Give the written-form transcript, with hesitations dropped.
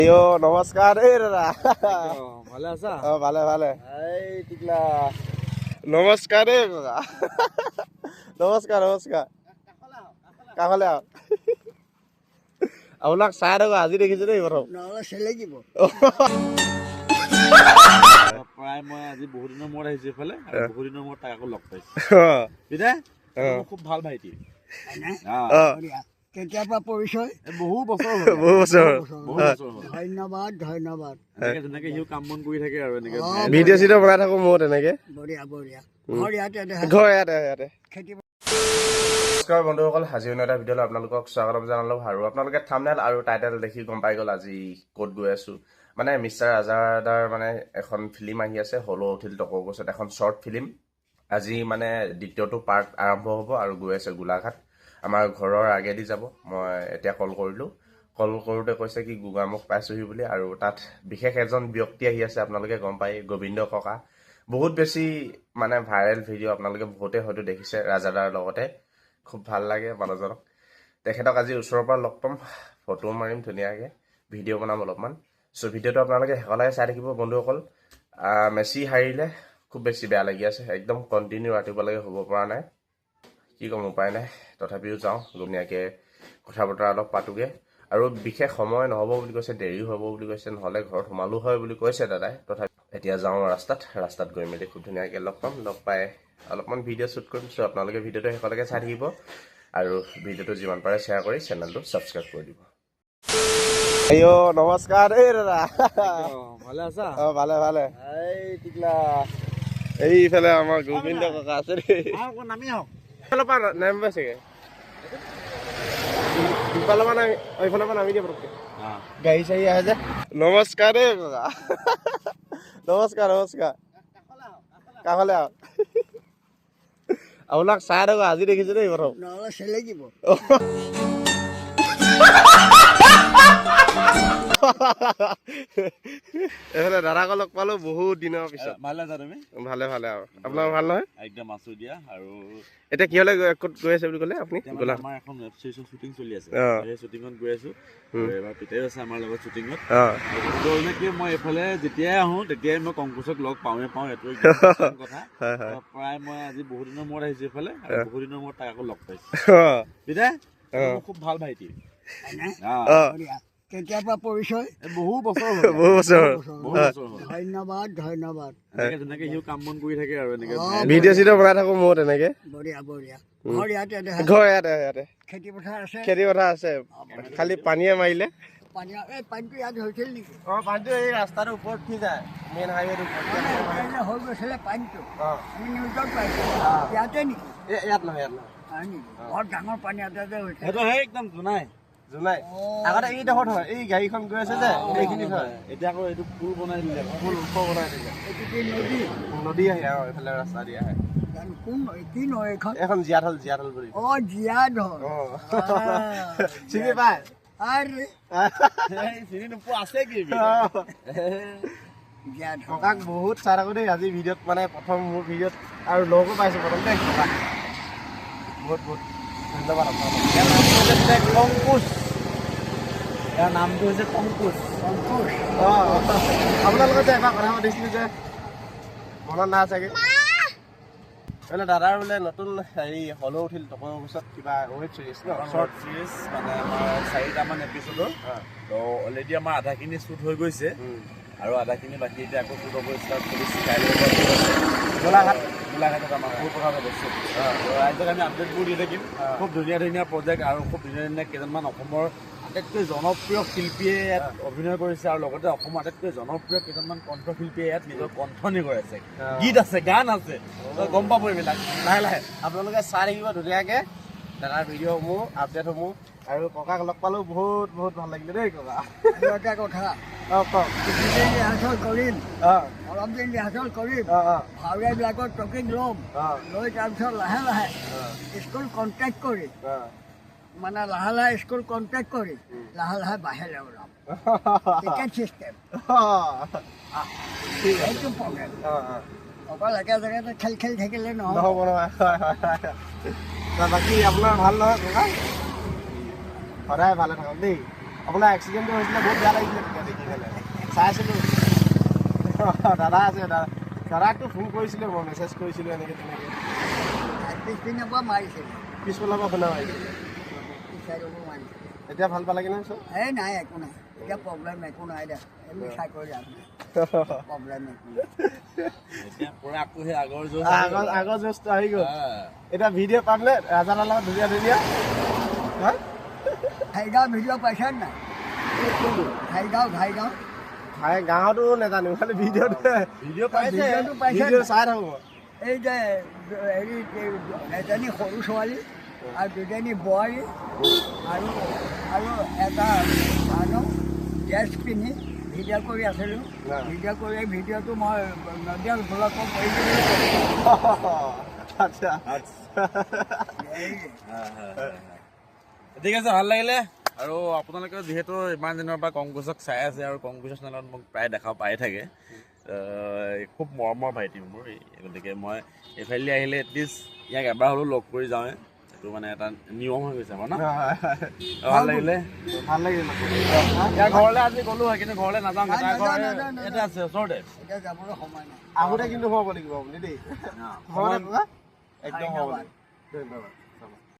নমস্কাৰ এই দাদা ভালে আছা? ভালে ভালে এই টিকলা নমস্কাৰ এই দাদা নমস্কাৰ নমস্কাৰ কাষলে আহক আপোনাক চাই থাকো আজি দেখিছো দেই প্ৰথম প্ৰায় মই আজি বহুত দিনৰ মূৰত আহিছো এইফালে আৰু বহুত দিনৰ মূৰত তাক আকৌ লগ পাইছো বিদায় খুব ভাল ভাইটি কেতিয়াৰ পৰা পৰিচয় বহু বছৰ ধন্যবাদ ধন্যবাদ যেনেকে সিও কাম বন কৰি থাকে আৰু এনেকে ভিডিঅ' চিডিঅ' বনাই থাকো মই তেনেকে বঢ়িয়া বঢ়িয়া ঘৰ ইয়াতে ঘৰ ইয়াতে খেতি নমস্কাৰ বন্ধুসকল, আজি অন্য এটা ভিডিঅ'লৈ আপোনালোকক স্বাগতম জনালোঁ। আৰু আপোনালোকে থাম্বনেইল আৰু টাইটেল দেখি গম পাই গ'ল আজি ক'ত গৈ আছোঁ। মানে মিষ্টাৰ আজাদাৰ মানে এখন ফিল্ম আহি আছে, হলো উঠিল টকৰ গছত, এখন শ্বৰ্ট ফিল্ম। আজি মানে দ্বিতীয়টো পাৰ্ট আৰম্ভ হ'ব আৰু গৈ আছে গোলাঘাট। আমাৰ ঘৰৰ আগেদি যাব। মই এতিয়া কল কৰিলোঁ, কল কৰোঁতে কৈছে কি গোগামুখ পাইছোঁহি বুলি। আৰু তাত বিশেষ এজন ব্যক্তি আহি আছে, আপোনালোকে গম পায়, গোবিন্দ ককা। বহুত বেছি মানে ভাইৰেল ভিডিঅ' আপোনালোকে বহুতে হয়তো দেখিছে ৰাজাদাৰ লগতে। খুব ভাল লাগে মানুহজনক। তেখেতক আজি ওচৰৰ পৰা লগ পাম, ফটো মাৰিম ধুনীয়াকৈ, ভিডিঅ' বনাম অলপমান। চ' ভিডিঅ'টো আপোনালোকে শেষলৈকে চাই থাকিব বন্ধুসকল। মেচি হাৰিলে, খুব বেছি বেয়া লাগি আছে, একদম কণ্টিনিউ ৰাতিপুৱালৈকে হ'ব পৰা নাই। কি ক'ম, উপায় নাই। তথাপিও যাওঁ, ধুনীয়াকৈ কথা বতৰা অলপ পাতোগৈ। আৰু বিশেষ সময় নহ'ব বুলি কৈছে, দেৰি হ'ব বুলি কৈছে, নহ'লে ঘৰত সোমালো হয় বুলি কৈছে দাদাই। তথাপি এতিয়া যাওঁ ৰাস্তাত গৈ মেলি খুব ধুনীয়াকৈ লগ পাম। লগ পাই অলপমান ভিডিঅ' শ্বুট কৰিম। চ' আপোনালোকে ভিডিঅ'টো শেষলৈকে চাই থাকিব আৰু ভিডিঅ'টো যিমান পাৰে শ্বেয়াৰ কৰি চেনেলটো ছাবস্ক্ৰাইব কৰি দিব। নমস্কাৰ এই দাদা ভালে আছা? ভালে ভালে এই টিকলা এইফালে আমাৰ গোবিন্দ ককা আছে দেই। নামি আহক। এইফালৰ পৰা নামিব চাগে, ইফালৰ পৰা নামি, এইফালৰ পৰা নামি দিয়ে পটককৈ, গাড়ী চাড়ী আহে যে। নমস্কাৰ দেই ককা নমস্কাৰ নমস্কাৰ কাষলে আহক আপোনাক চাই থাকো আজি দেখিছো দেই প্ৰথম। নহ'লে চেলেকিব এইফালে দাদাক লগ পালো বহুত দিনৰ পিছত। ভালে আছা তুমি? ভালে ভালে। আৰু আপোনাৰ ভাল নহয়? একদম আছো দিয়া। আৰু এতিয়া কিহলে ক'ত গৈ আছে বুলি ক'লে আপুনি? আমাৰ এখন ৱেব চিৰিজৰ শ্বুটিং চলি আছে, সেই শ্বুটিঙত গৈ আছো। এবাৰ পিতাইও আছে আমাৰ লগত শ্বুটিঙত। কি মই এইফালে যেতিয়াই আহো তেতিয়াই মই কংকুচক লগ পাওঁ, এইটো একদম কথা। প্ৰায় মই আজি বহুত দিনৰ মূৰত আহিছো এইফালে আৰু বহুত দিনৰ মূৰত তাক আকৌ লগ পাইছো বিদায় খুব ভাল ভাইটি কেতিয়াৰ পৰা পৰিচয় বহু বছৰ ধন্যবাদ ধন্যবাদ যেনেকে সিও কাম বন কৰি থাকে আৰু এনেকে ভিডিঅ' চিডিঅ' বনাই থাকো মই তেনেকে। বঢ়িয়া বঢ়িয়া ঘৰ ইয়াতে ঘৰ ইয়াতে খেতি পথাৰ আছে, খালি পানীয়ে মাৰিলে। এই পানীটো ইয়াত হৈছিল নেকি? পানীটো এই ৰাস্তাটোৰ ওপৰত উঠি যায়, মেইন হাইৱেটোৰ হৈ গৈছিলে পানীটো, আমি নিউজত পাইছোঁ। ইয়াতে নেকি? ইয়াত নহয় হয় নেকি? বৰ ডাঙৰ পানী এটা যে হৈছে। সেইটো একদম জোনাই আগতে এইডোখৰত হয়, এই গাড়ীখন গৈ আছে যে এইখিনিত হয়। এতিয়া আকৌ এইটো পুল বনাই দিলে, পুল ওখ বনাই দিলে। এইটো কি নদী? নদী আহে আৰু এইফালে ৰাস্তা দি আহে। কোন কি নৈ এইখন? এখন জীয়াঢল বুলি। জীয়াঢল চিনি পায়? আৰে চিনি নোপোৱা আছে কি? জীয়াঢল ককাক বহুত চাই থাকো দেই। আজি ভিডিঅ'ত মানে প্ৰথম মোৰ ভিডিঅ'ত আৰু লগো পাইছো প্ৰথম দেই ককাক। বহুত ধন্যবাদ কংকুচ। ইয়াৰ নামটো হৈছে কংকুচ। আপোনালোকে যে এবাৰ কথা পাতিছিলো যে, মনত নাই চাগে? বোলে দাদাৰ বোলে নতুন হেৰি হলো উঠিল টকৰ গছত কিবা ৱেব চিৰিজ ন, শ্বৰ্ট চিৰিজ মানে আমাৰ 4টামান এপিছডৰ। তো অলৰেডি আমাৰ আধাখিনি শ্বুট হৈ গৈছে আৰু আধাখিনি বাকী এতিয়া আকৌ শ্বুট হ'ব ষ্টাৰ্ট কৰিছে। কাইলৈ গোলাঘাটত আমাৰ সৰু কথা বস্তু ৰাইজক আমি আপডেটবোৰ দি থাকিম। খুব ধুনীয়া প্ৰজেক্ট আৰু খুব ধুনীয়া কেইজনমান অসমৰ আটাইতকৈ জনপ্ৰিয় শিল্পীয়ে ইয়াত অভিনয় কৰিছে আৰু লগতে অসমৰ আটাইতকৈ জনপ্ৰিয় কেইজনমান কণ্ঠশিল্পীয়ে ইয়াত নিজৰ কণ্ঠনি কৰাইছে, গীত আছে, গান আছে, গম পাব এইবিলাক লাহে আপোনালোকে চাই থাকিব ধুনীয়াকৈ দাদাৰ ভিডিঅ'সমূহ, আপডেটসমূহ। আৰু ককাক লগ পালো, বহুত ভাল লাগিলে দেই ককা। এটা কথা কওক। ৰিহাৰ্চল কৰিম, অলপ দিন ৰিহাৰ্চল কৰিম, ভাওৰীয়াবিলাকৰ ট্ৰেকিং ল'ম, লৈ তাৰপিছত লাহে স্কুল কণ্টেক্ট কৰি মানে লাহে স্কুল কণ্টেক্ট কৰি লাহে বাহিৰলৈ ওলাম। টিকেট চিষ্টেম সেইটো প্ৰগ্ৰেম। অকল একে জেগাতে খেল থাকিলে নহ'ব নহয়। বাকী আপোনাৰ ভাল নহয় ককা? সদায় ভালে থাকক দেই। আপোনাৰ এক্সিডেণ্টটো হৈছিলে বহুত বেয়া লাগিছিলে তেতিয়া দেখি পেলাই চাইছিলোঁ দাদা আছে দাদাকতো ফোন কৰিছিলোঁ মই মেছেজ কৰিছিলোঁ এনেকৈ তেনেকৈ পিছপিনৰ পৰা মাৰিছিল পিছফালৰ পৰা শুনা মাৰিছিলোঁ পিছাইডৰ পৰা মাৰিছিল এতিয়া ভাল পালাগে নহয় চব এই নাই একো নাই এতিয়া প্ৰব্লেম একো নাই দে মিছা কৰি লাভ নাই প্ৰব্লেম একো নাই এতিয়া পুৰা আকৌ সেই আগৰ যোৰ আগৰ জোচটো আহি গ'ল এতিয়া ভিডিঅ' পামনে ৰাজাদাৰ লগত ধুনীয়া ধুনীয়া হা ঘাইগাঁও ভিডিঅ' পাইছা নাই ঘাইগাঁও গাঁৱতো নাজানো খালি ভিডিঅ'টো ভিডিঅ' পাইছে ভিডিঅ'টো পাইছে ভিডিঅ' চাই থাকোঁ মই এই যে হেৰি এজনী সৰু ছোৱালী আৰু দুজনী বোৱাৰী আৰু এটা মানুহ ড্ৰেছ পিন্ধি ভিডিঅ' কৰি আছিলোঁ ভিডিঅ' কৰি ভিডিঅ'টো মই নদীয়া ব্লগত কৰি আচ্ছা ঠিক আছে ভাল লাগিলে আৰু আপোনালোকে যিহেতু ইমান দিনৰ পৰা কংকুচক চাই আছে আৰু কংকুচৰ চেনেলত মোক প্ৰায় দেখা পাই থাকে খুব মৰমৰ ভাইটি মোৰ গতিকে মই এইফালেদি আহিলে এটলিষ্ট ইয়াক এবাৰ হ'লেও লগ কৰি যাওঁৱে এইটো মানে এটা নিয়ম হৈ গৈছে আমাৰ ন ভাল লাগিলে ইয়াৰ ঘৰলৈ আজি গ'লো হয় কিন্তু ঘৰলৈ নাযাওঁ তাৰ ঘৰ এটা আছে ওচৰতে এতিয়া যাবলৈ সময় নাই আহোঁতে কিন্তু সোমাব লাগিব আপুনি দেই অ। হ'ব নে দাদা একদম হ'ব ধন্যবাদ